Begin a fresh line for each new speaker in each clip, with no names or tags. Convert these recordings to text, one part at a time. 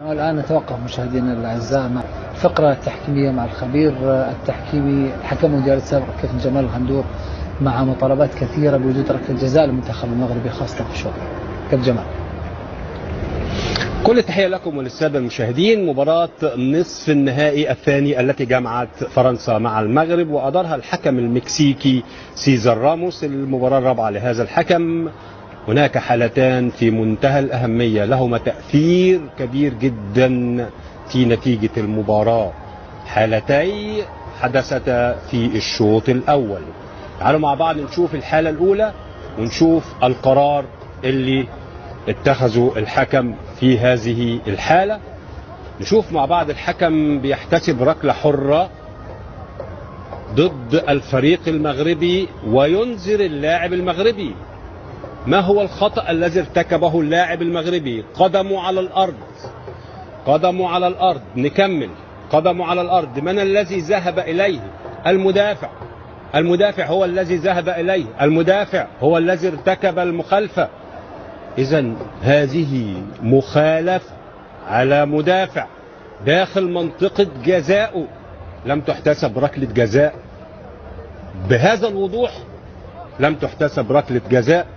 الآن نتوقف مشاهدينا الأعزاء مع الفقرة التحكيمية مع الخبير التحكيمي الحكم المونديالي السابق كابتن جمال الغندور مع مطالبات كثيرة بوجود ركلة جزاء للمنتخب المغربي خاصة في الشوط. كابتن جمال.
كل التحية لكم وللسادة المشاهدين. مباراة نصف النهائي الثاني التي جمعت فرنسا مع المغرب وأدارها الحكم المكسيكي سيزار راموس. المباراة الرابعة لهذا الحكم. هناك حالتان في منتهى الأهمية لهما تأثير كبير جدا في نتيجة المباراة، حالتي حدثتا في الشوط الأول. تعالوا مع بعض نشوف الحالة الأولى ونشوف القرار اللي اتخذوا الحكم في هذه الحالة. نشوف مع بعض الحكم بيحتسب ركلة حرة ضد الفريق المغربي وينذر اللاعب المغربي. ما هو الخطأ الذي ارتكبه اللاعب المغربي؟ قدمه على الأرض، قدمه على الأرض. نكمل. قدمه على الأرض. من الذي ذهب إليه؟ المدافع. المدافع هو الذي ذهب إليه، المدافع هو الذي ارتكب المخالفة. إذن هذه مخالفة على مدافع داخل منطقة جزاءه، لم تحتسب ركلة جزاء بهذا الوضوح، لم تحتسب ركلة جزاء،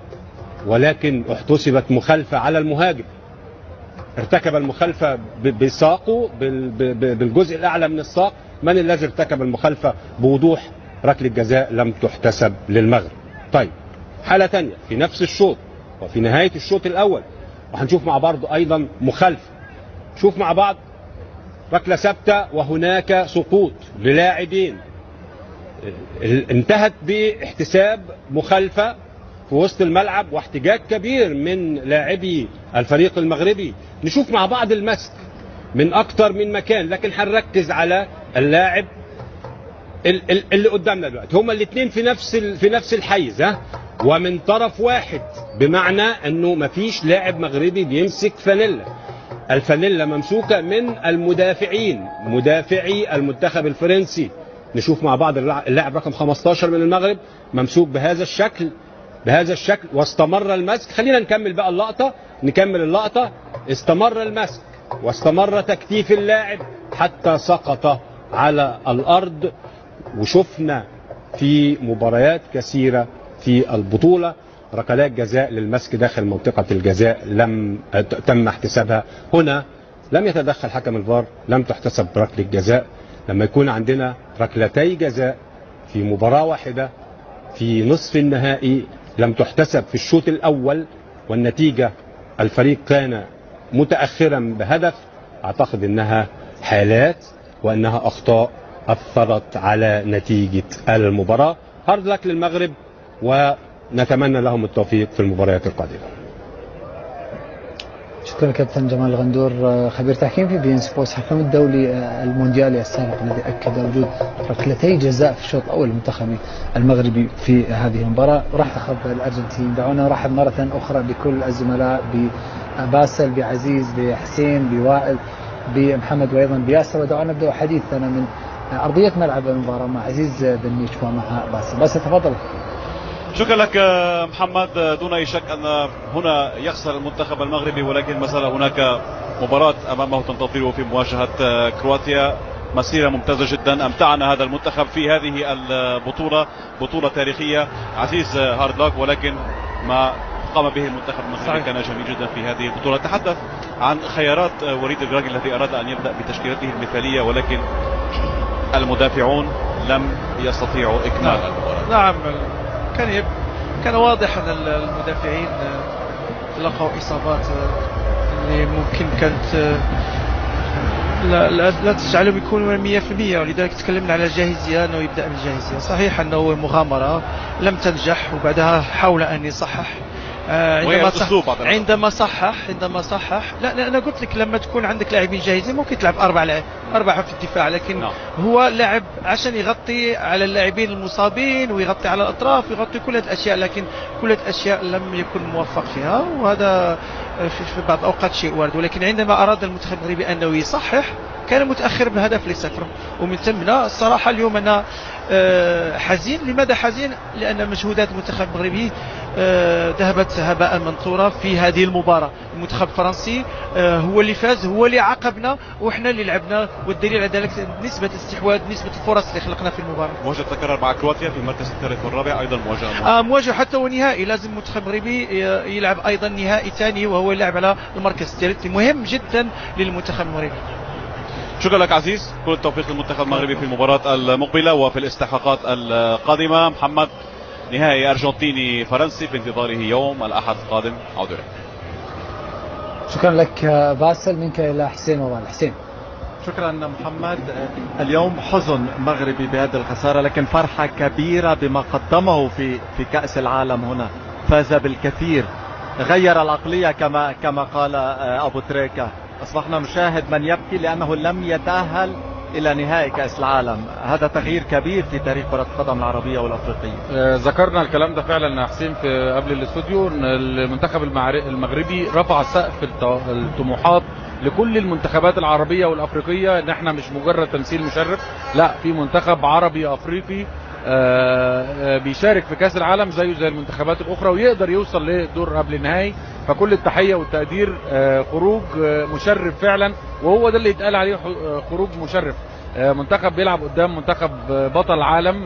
ولكن احتسبت مخالفة على المهاجم. ارتكب المخالفة بساقه بالجزء الأعلى من الساق. من الذي ارتكب المخالفة بوضوح؟ ركلة جزاء لم تحتسب للمغرب. طيب، حالة تانية في نفس الشوط وفي نهاية الشوط الأول، وهنشوف مع بعض أيضا مخالفة. شوف مع بعض ركلة ثابتة وهناك سقوط للاعبين، انتهت باحتساب مخالفة في وسط الملعب واحتجاج كبير من لاعبي الفريق المغربي. نشوف مع بعض المسك من أكتر من مكان، لكن هنركز على اللاعب اللي قدامنا دلوقتي. هما الاثنين في نفس الحيز، ومن طرف واحد، بمعنى انه مفيش لاعب مغربي بيمسك فانيلا. الفانيلا ممسوكه من المدافعين، مدافعي المنتخب الفرنسي. نشوف مع بعض اللاعب رقم 15 من المغرب ممسوك بهذا الشكل، بهذا الشكل، واستمر المسك. خلينا نكمل بقى اللقطه، نكمل اللقطه. استمر المسك واستمر تكتيف اللاعب حتى سقط على الارض. وشفنا في مباريات كثيرة في البطولة ركلات جزاء للمسك داخل منطقة الجزاء لم تم احتسابها. هنا لم يتدخل حكم الفار، لم تحتسب ركلة جزاء. لما يكون عندنا ركلتي جزاء في مباراة واحدة في نصف النهائي لم تحتسب في الشوط الأول، والنتيجة الفريق كان متأخرا بهدف، أعتقد أنها حالات وأنها أخطاء أثرت على نتيجة المباراة. هارد لك للمغرب ونتمنى لهم التوفيق في المباريات القادمة.
شكرا كابتن جمال الغندور خبير تحكيم في بين سبورتس. حكم الدولي المونديالي السابق الذي أكد وجود ركلتي جزاء في الشوط الأول المنتخب المغربي في هذه المباراة. راح تخوض الأرجنتين. دعونا نرحب مرة أخرى بكل الزملاء، بباسل، بعزيز، بحسين، بوائل، بمحمد وأيضا بياسر. ودعونا نبدأ حديثنا من أرضية ملعب المباراة مع عزيز بن نيش ومع باسل. باسل تفضل.
شكرا لك محمد. دون أي شك أن هنا يخسر المنتخب المغربي، ولكن ما زال هناك مباراة أمامه تنتظره في مواجهة كرواتيا. مسيرة ممتازة جدا، أمتعنا هذا المنتخب في هذه البطولة، بطولة تاريخية. عزيز هارد لك، ولكن ما قام به المنتخب المغربي كان جميل جدا في هذه البطولة. تحدث عن خيارات وليد الجراجي الذي أراد أن يبدأ بتشكيلته المثالية، ولكن المدافعون لم يستطيعوا إكمال المباراة.
نعم، كان واضح أن المدافعين لقوا إصابات اللي ممكن كانت لا تجعلهم يكونوا 100%، ولذلك تكلمنا على الجاهزية، أنه يبدأ بالجاهزية. صحيح أنه مغامرة لم تنجح وبعدها حاول أن يصحح. عندما صحح لا، أنا قلت لك لما تكون عندك لاعبين جاهزين ممكن تلعب أربعة في الدفاع، لكن هو لعب عشان يغطي على اللاعبين المصابين ويغطي على الأطراف ويغطي كل هذه الأشياء، لكن كل هذه الأشياء لم يكن موفق فيها، وهذا في بعض الأوقات شيء وارد. ولكن عندما أراد المنتخب المغربي أنه يصحح كان متأخر بهدف ل0، ومن ثم الصراحة اليوم أنا حزين. لماذا حزين؟ لأن مجهودات المنتخب المغربي ذهبت هباء منثورا في هذه المباراة. المنتخب الفرنسي هو اللي فاز، هو اللي عاقبنا، وإحنا اللي لعبنا، والدليل على ذلك نسبة الاستحواذ، نسبة الفرص اللي خلقنا في المباراة.
مواجهة تكرر مع كرواتيا في المركز الثالث والرابع، أيضا مواجهة
حتى ونهائي. لازم المنتخب المغربي يلعب أيضا نهائي ثاني، وهو يلعب على المركز الثالث، مهم جدا للمنتخب المغربي.
شكرا لك عزيز، كل التوفيق للمنتخب المغربي في المباراة المقبلة وفي الاستحقاقات القادمة. محمد، نهائي أرجنتيني فرنسي في انتظاره يوم الأحد القادم. عود إليك.
شكرا لك باسل. منك إلى حسين ووال. حسين.
شكرا محمد. اليوم حزن مغربي بهذه الخسارة، لكن فرحة كبيرة بما قدمه في كأس العالم. هنا فاز بالكثير، غير العقلية كما قال أبو تريكة. أصبحنا نشاهد من يبكي لأنه لم يتأهل إلى نهائي كأس العالم. هذا تغيير كبير في تاريخ كرة القدم العربية والأفريقية.
ذكرنا الكلام ده فعلا يا حسين في قبل الاستوديو، ان المنتخب المغربي رفع سقف الطموحات لكل المنتخبات العربية والأفريقية، ان احنا مش مجرد تمثيل مشرف، لا، في منتخب عربي أفريقي بيشارك في كأس العالم زيه زي المنتخبات الأخرى، ويقدر يوصل لدور قبل النهائي. فكل التحية والتقدير. خروج مشرف فعلا، وهو ده اللي يتقال عليه خروج مشرف. منتخب بيلعب قدام منتخب بطل عالم،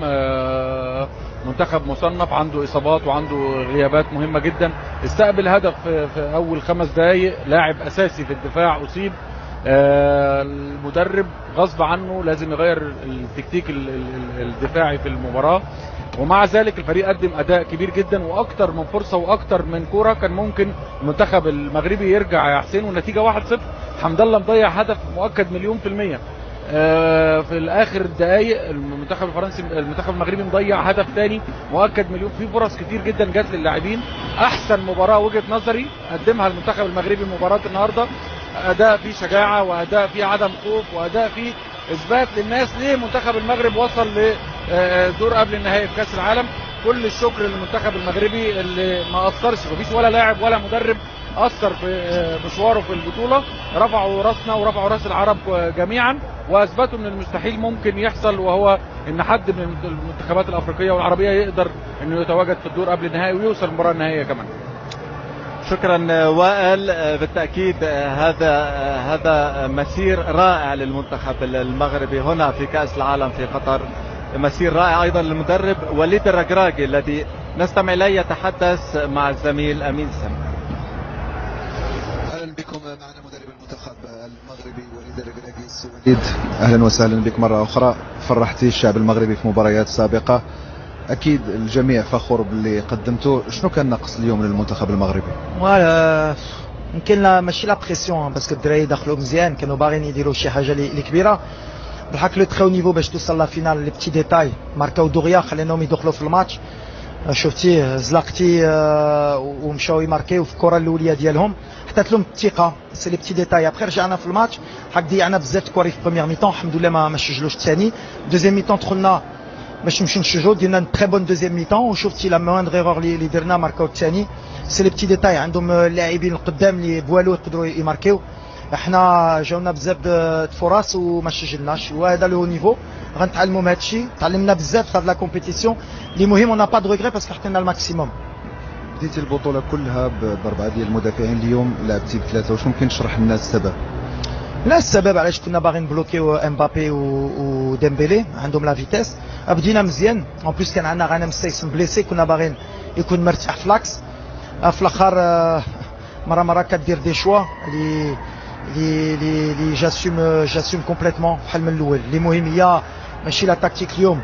منتخب مصنف، عنده إصابات وعنده غيابات مهمة جدا. استقبل هدف في أول 5 دقايق، لاعب أساسي في الدفاع أصيب. المدرب غصب عنه لازم يغير التكتيك الدفاعي في المباراة، ومع ذلك الفريق قدم أداء كبير جدا، وأكتر من فرصة وأكتر من كرة كان ممكن المنتخب المغربي يرجع يا حسين، والنتيجة 1-0. حمد الله مضيع هدف مؤكد 100%. في الآخر الدقايق المنتخب المغربي مضيع هدف ثاني مؤكد مليون. في فرص كتير جدا جات للاعبين. أحسن مباراة وجهة نظري قدمها المنتخب المغربي مباراة النهارده، أداء فيه شجاعة، وأداء فيه عدم خوف، وأداء فيه إثبات للناس ليه منتخب المغرب وصل لدور قبل النهائي في كأس العالم. كل الشكر للمنتخب المغربي اللي ما قصرش، مفيش ولا لاعب ولا مدرب أثر في مشواره في البطولة. رفعوا راسنا ورفعوا راس العرب جميعا، وأثبتوا أن المستحيل ممكن يحصل، وهو أن حد من المنتخبات الأفريقية والعربية يقدر أنه يتواجد في الدور قبل النهائي ويوصل المباراة النهائية كمان.
شكرا وائل. بالتأكيد هذا مسير رائع للمنتخب المغربي هنا في كأس العالم في قطر، مسير رائع أيضا للمدرب وليد الركراكي الذي نستمع إليه يتحدث مع الزميل أمين سامي.
أهلا بكم معنا مدرب المنتخب المغربي وليد الركراكي السويد. أهلا وسهلا بك مرة أخرى. فرحتي الشعب المغربي في مباريات سابقة، أكيد الجميع فخور باللي قدمته. شنو كان ناقص اليوم للمنتخب المغربي؟
يمكن ماشي لا بريسيون، باسكو الدراري دخلوا مزيان، كانوا باغيين يديروا شي حاجه اللي كبيره. بالحق لو تخاو نيفو باش توصل لا فينال، لي بتي ديتاي ماركاو دغيا خليناهم يدخلوا في الماتش. شفتيه زلاقتي ومشاو يماركيو في الكره الاوليه ديالهم، حطات لهم الثقه. سي لي بتي ديتاي. ابخي رجعنا في الماتش، حق ضيعنا بزاف الكوري في بروميير ميطون، الحمد لله ما سجلوش الثاني. دوزيام ميطون دخلنا باش نمشيو نشجعوا، درنا تري بون دوزيام ميطون، وشفتي لا موندغ ايغور اللي درنا ماركاو الثاني. سي لي بتي ديتاي. عندهم اللاعبين القدام اللي بوالو يقدروا يماركيو. احنا جاونا بزاف الفرص وما سجلناش، وهذا لو نيفو. غنتعلموا من هذا الشيء، تعلمنا بزاف في هذه لا كومبيتيسيون. اللي مهم اون با دو ريغري باسكو حطينا الماكسيموم.
بديتي البطولة كلها ب4 ديال المدافعين، اليوم لعبتي ب3. واش ممكن تشرح للناس السبب؟
لا، السبب علاش كنا باغيين نبلوكيو امبابي وديمبيلي، عندهم لا فيتيس. بدينا مزيان، اون بليس كان عندنا غانم السيسن بليسي، كنا باغيين يكون مرتاح في لاكس. في الاخر مره كدير دي شوا اللي جاسوم كومبليتمون بحال من الاول. اللي مهم هي ماشي لا تاكتيك اليوم،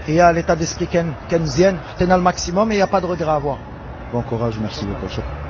هي ليتا ديسبري كان مزيان، حطينا الماكسيموم، هي با دو ريغري افوار.
بون كوراج، ميرسي بوكو، شكرا.